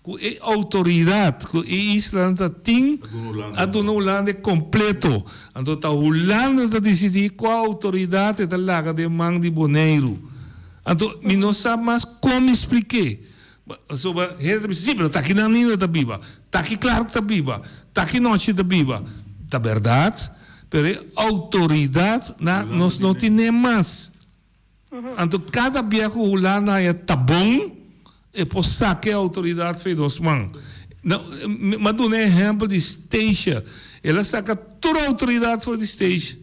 que a autoridade que a Islândia tem, a dona Holanda é completo. Então a Holanda está decidir qual autoridade está lá de mão de Bonaire. Então, me não sabe mais como explicar. Sim, mas está aqui na Nina da Biba, está aqui claro que está Biba, está aqui noite da Biba. Está verdade, mas a autoridade nós não temos mais. Então, cada dia que o Holanda está bom, é por sacar a autoridade fez dos mãos. Mas dou um exemplo de Station. Ela saca toda a autoridade fora de Station.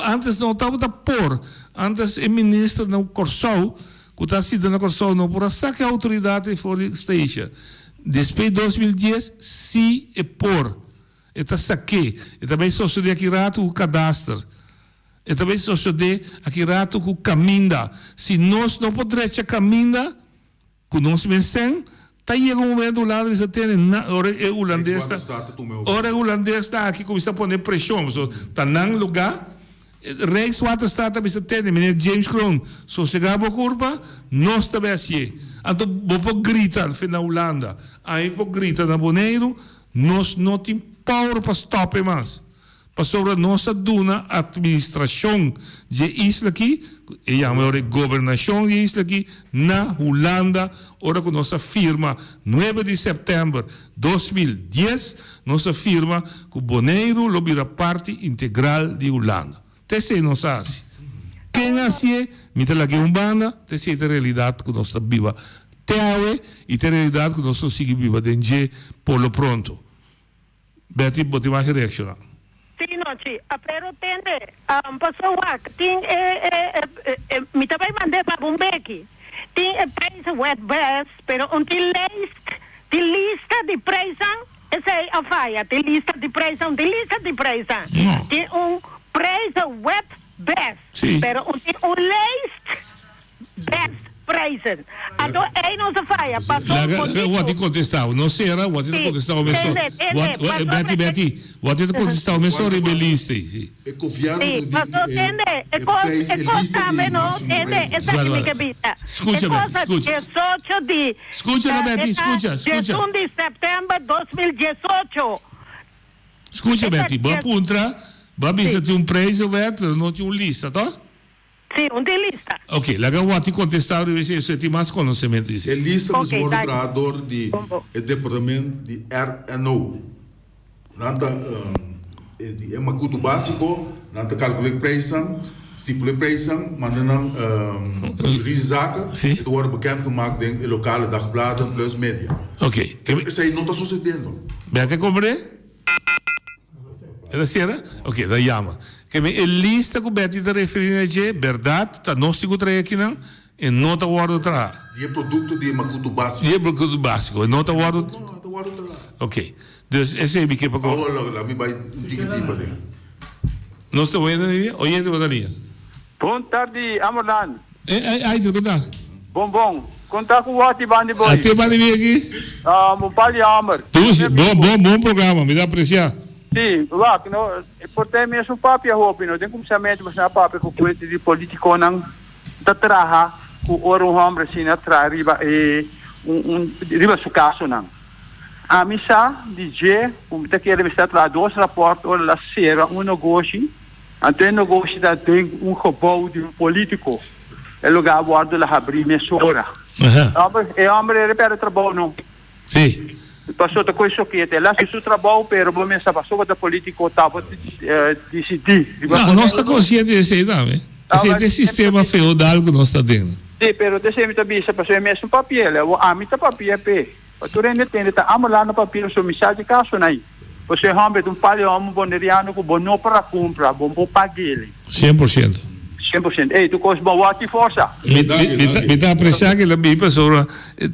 Antes não estava a pôr. Antes o ministro não Corsol, que está sendo na Corsol, não por sacar a autoridade fora de Station. Depois de 2010, sim é pôr. Está saquei. E também só se de aqui rato o cadastro. E também só se de aqui rato o caminho. Se nós não podemos caminhar, que nós pensamos, está aí um momento lá, você tem, ora é holandês, ora é holandês está aqui, começa a pôr pressão, está num lugar, Rijkswaterstaat você tem, meneer James Kroon, se chegar a curva, nós também assim. Então, vou gritar na Holanda, aí vou gritar na Bonaire, nós não temos power para stopar mais. Para sobre a nossa duna administração de isla aqui, e a maior governação de isla aqui, na Holanda, ora com nossa firma, 9 de setembro de 2010, nossa firma, que Bonaire lobira parte integral de Holanda. Tesse não sabe. Quem assim, me tem aqui banda, tesse é a realidade que nós estamos viva. Teaue, e a realidade que nós estamos viva dentro por lo pronto. Betty, pode mais reaccionar. Sim, não, sim. Pero tende, pessoa que tem, me também mandei para Bombeque. Tem preço wet best, pero tem lista de preço, essa é a faia, tem lista de preço. Tem preço wet best, pero tem list best preço. Então, aí não se faia. Wat ik contestava, não será, wat ik contestava, mas Betty, wat ik contestava, mas só rebelista. Sim, passou, entende? É coisa menos, entende? Essa é minha vida. Escucha, Betty, escucha, Betty, escucha. 1 de setembro de 2018. Escucha, Betty, vamos puntra, vamos ter preço, mas não tinha lista, tá? Sim, de lista. Ok, laga wati contestar você tem mais conhecimento disso. É lista dos moderadores do departamento de RNO. Nada é uma culto básico, nada calcular preço, estipula preço, manda não risaka, e tu wordt bekend gemaakt in lokale dagbladen plus media. Ok. Isso aí não está sucedendo. Bete comprei? Era sera? Ok, da jammer. Que a lista que o Betty está referindo é verdade, está nós que trazer aqui não, e não está guardado atrás. E é produto de macuto básico. E é produto básico, e não está guardado. Não, está guardado atrás. Ok, dus esse é o que para lá me vai dividir. Nós estamos vendo ali, oyendo da linha. Boa tarde, Amorlan. Aí, tu conta? Bom. Conta com o Wati Bandi Boy. Até Bandi aqui? Meu pai Amor. Bom programa, me dá apreciar. Sim, lá, no, portanto, mesmo papi a roupa, não tem como saber, mas na papi com o de político não da traha, o ouro homem assim na traha riba riba su caso não. A missa DJ, como te quer estar lá dois raportos ou la sera um negócio, Até negócio tem gebouw de político. É lugar onde ela abrir emissora. É homem repara trabalho não. Sim. Passou da coisa que até lá se o trabalho pero bom essa passou da político tava decidir. Não, nós está consciente desse aí também. Esse sistema feudal que nós está dentro. Sim, pero desse me também se passou mesmo papel, a mim tá papel pe. Tu rende tem tá lá no papel so mensagem caso aí. Você homem um palho homem boneriano com bom para comprar, bom pagar ele. 100%. 100%. Ei, tu costa boa aqui força. Me dá apreciar que ela me passou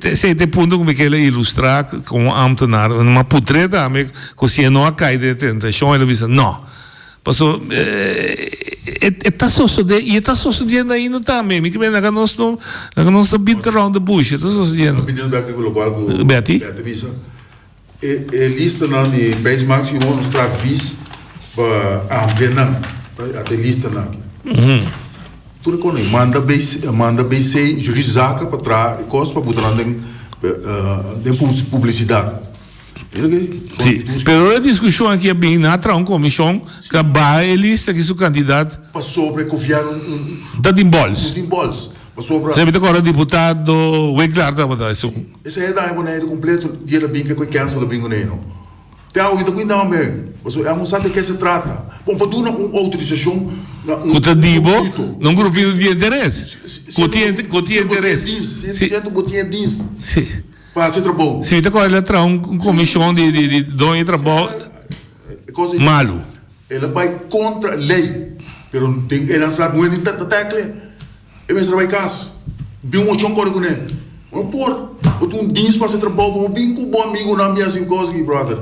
esse ponto como que ela ilustrar como ambtenaar uma putreta me così não cai de tentação ela disse não. Passou está sucedendo ainda também me que bem que nós não beat around the bush está sucedendo. Opinião da aquilo qual Betty lista na de país máximo nos travis para ampliar até lista na tudo quando manda BC jurisdica para trás coisa para botar de publicidade. Sim, pero a discussão aqui é bem na comissão que vai a lista que o candidato passou para confiar dá de bolso. Passou para sempre agora deputado o claro da botar isso. Essa é da maneira completo de ela bem que cancel da bingo não. Tem algo então não mesmo. Você é um sabe que se trata. Bom, para uma autorização Cotadibo, num grupinho de interesse. Cotia interesse. Sim. Botinha diz. Sim. Para ser trabalho. Sim, tá agora ela traz comissão de dono e trabalho malo. Ela vai contra a lei, pero tem ela sabe muito da tecla. É mesmo vai casa. Bem um chão corre com ele. Por tu diz para ser trabalho, bem com bom amigo na minha assim coisa aqui, brother.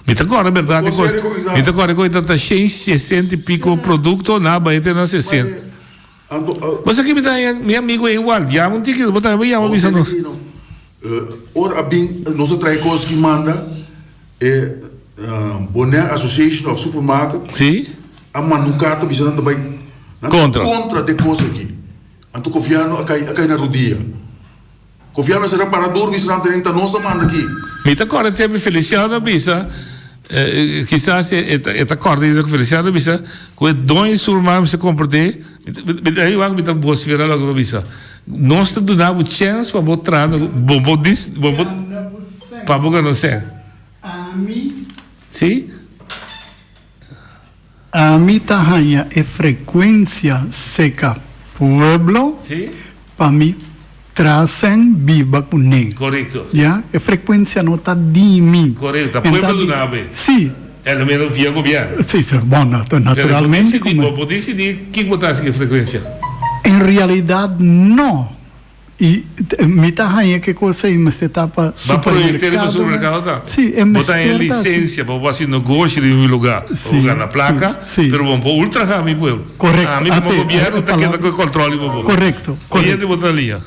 Me tá agora verdade me tá agora coisa tá 60 e pico produto na baita na 60. Você que me dá meu amigo é igual, já não tem que botar vai chamar isso não. Ora bem, nós traz coisas que manda é Boné Association of Supermarket. Sim. A manucarta bisa também contra de coisa aqui. Anto confiando a cai na rodia. Confiando será parador bisa não tem nossa manda aqui. Me tá agora tem me Feliciano bisa quizás é acordo isso com Feliciano bisa com dois surmar se comporter. Aí eu me tá boa se virar logo bisa. Nós te damos chance para botar para botar no céu. Sim? A mim tahanha é frequência seca pueblo. Sim? Para mim trazem viva com nem. Correto. Já? É frequência não está de mim. Correto. Pueblo do nave. Sim. É o menos via governo. Sim, bom, naturalmente. Pode decidir quem botar essa frequência. Em realidade, não. E me tahanha que coisa aí, mas você está para supermercado. Sim, é botar em licença para fazer negócio em um lugar. Lugar na placa. Sim. Pero bom, para ultra rami pueblo. Correto. A mim como governo está querendo que controle o povo. Correto. Oyente botar linha.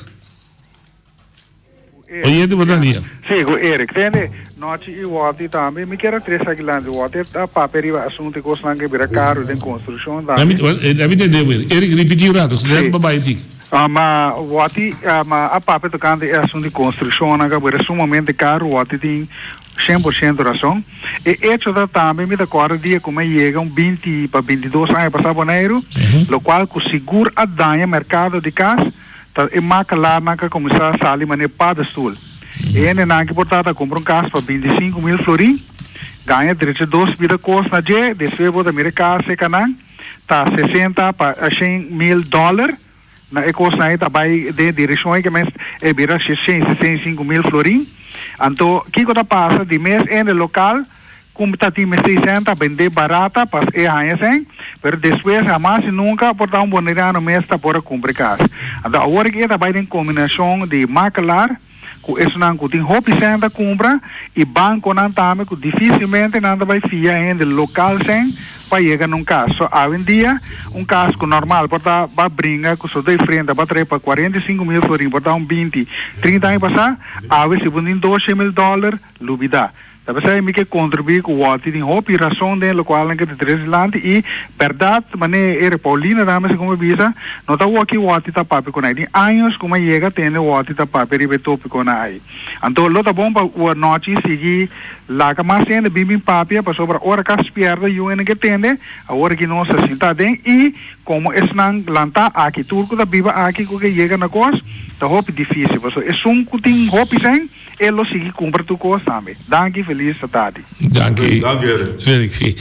Oyente botar linha. Sim, Eric, entende? Nós e o outro também, me quero trazer aqui lá, o outro está para perigo assunto que os langue vira caro de construção. A mim entendeu, Eric, repetiu o rato, se der para baixo. Mas o outro, a papel tocando é assunto de construção, que vira sumamente caro, o outro tem 100% razão. E isso também me decorre dia como chegam 20 para 22 anos para janeiro, o qual com seguro a danha mercado de casa, e marca lá na começar a sair mané para sul. E ainda na que portada compra casa para 25 mil florim, ganha direito de 2 vida costa na G, desvio da minha casa se canang, tá 60 para 100 mil dólares. Na ecos na ita vai de direção que mais é vira 65 mil florim. Então, que coisa passa de mês no local, como tá time 60 vender barata, pas é assim, pero depois jamais nunca portar um boneriano mês tá por comprar casa. Então, agora que ita vai em combinação de maquilar, com isso não tem roupa senta compra e banco não também que dificilmente não vai fiar no local sem para chegar num caso. Hoje em dia, caso normal, para dar brinca, que só de frente, para trazer para 45 mil florim, para dar 20, 30 anos passar, hoje se vendem 12 mil dólares, lubida. Tapi saya mikir contribuir com o Wati tem hopi razão de local em que de três lante e verdade mané era Paulina dama se como bisa nota o aqui Wati tá papi com aí anos como chega tendo o Wati tá papi ribe topi com aí então lota bom para o noite seguir lá que mais ainda bim papi para sobre hora que as perda e o que tende a hora que não se senta bem e como esnan lanta aqui turco da biba aqui que chega na coisa tá hopi difícil porque é tem hopi sem ele sigue cumpre tu coisa sabe danke feliz tarde danke sim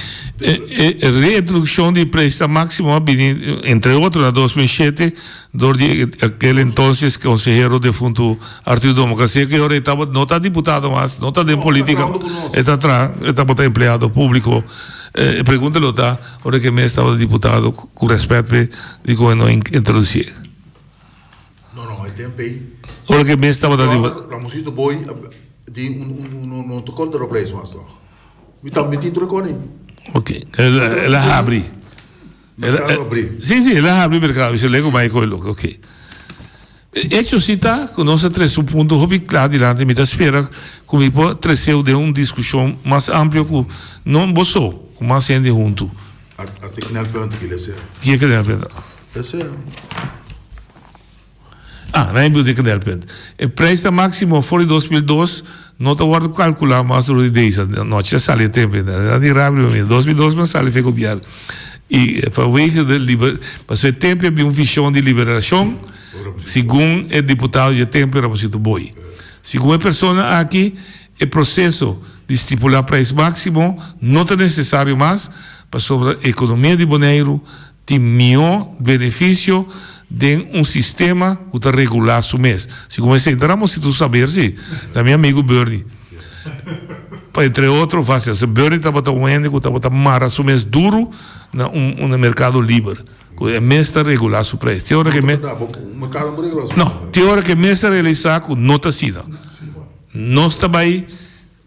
reintrodução de préstamo máximo entre outros na 2007 do aquele entonces consejero de fundo Arturo Democracia que agora estava não está deputado mas não está em política está empregado público pergunta-lhe tá agora que me estava deputado com respeito de como não introduzir não é tempo aí agora que me estava deputado a música boy de um tocou de replace mas lá me tá metindo recone ok ela abre sim ela abre mercado isso lego mais coisa ok hecho cita conosco três pontos hobby claro dilante me espera como pode trazer de uma discussão mais ampla que não boçou com mais gente junto até que não ponto que ele é que é não ponto não é muito que não ponto o preço máximo foi 2002 não te guardo calcular mais do 10 noite sale tempo na de rápido 2002 mas sale foi copiar e para o de passou tempo havia visão de liberação segundo o deputado de tempo era posito boi segundo a pessoa aqui o processo de estipular preço máximo não é necessário mais para sobre a economia de Bonaire tem melhor benefício de um sistema que está regular o mês. Segundo isso, entramos se tu saber, sim. Da meu amigo Bernie. Entre outros, se Bernie estava tomando, que estava mara o mês duro no mercado livre. O mês está regular o preço. Tem hora que não, tem hora que o mês está realizado, não está assim. Não está bem.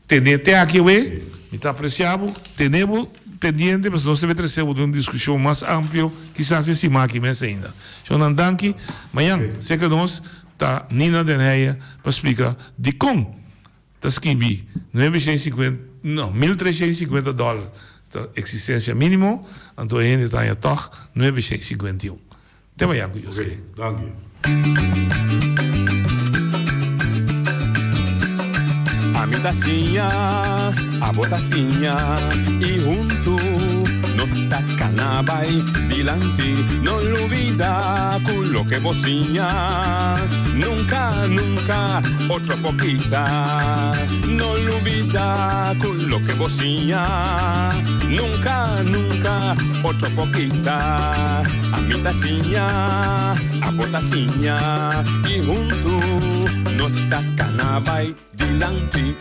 Tem aqui, me está apreciado, temos pendiente, mas nós devemos ter uma discussão mais ampla, quizás esse aqui mais ainda. Então, danke, amanhã, sei que nós está Nina Denheia para explicar de como está escrito $1.350 da existência mínima, então ainda está em toque 951. Até amanhã, que eu sei. Danke. A mitacinha, a botacinha e junto nos tacanabai dilante, non olvida quello que vocinha, nunca, nunca, otra poquita, non olvida quello que vocinha, nunca, nunca, otra poquita, a mitacinha, a botacinha e junto nos tacanabai dilante.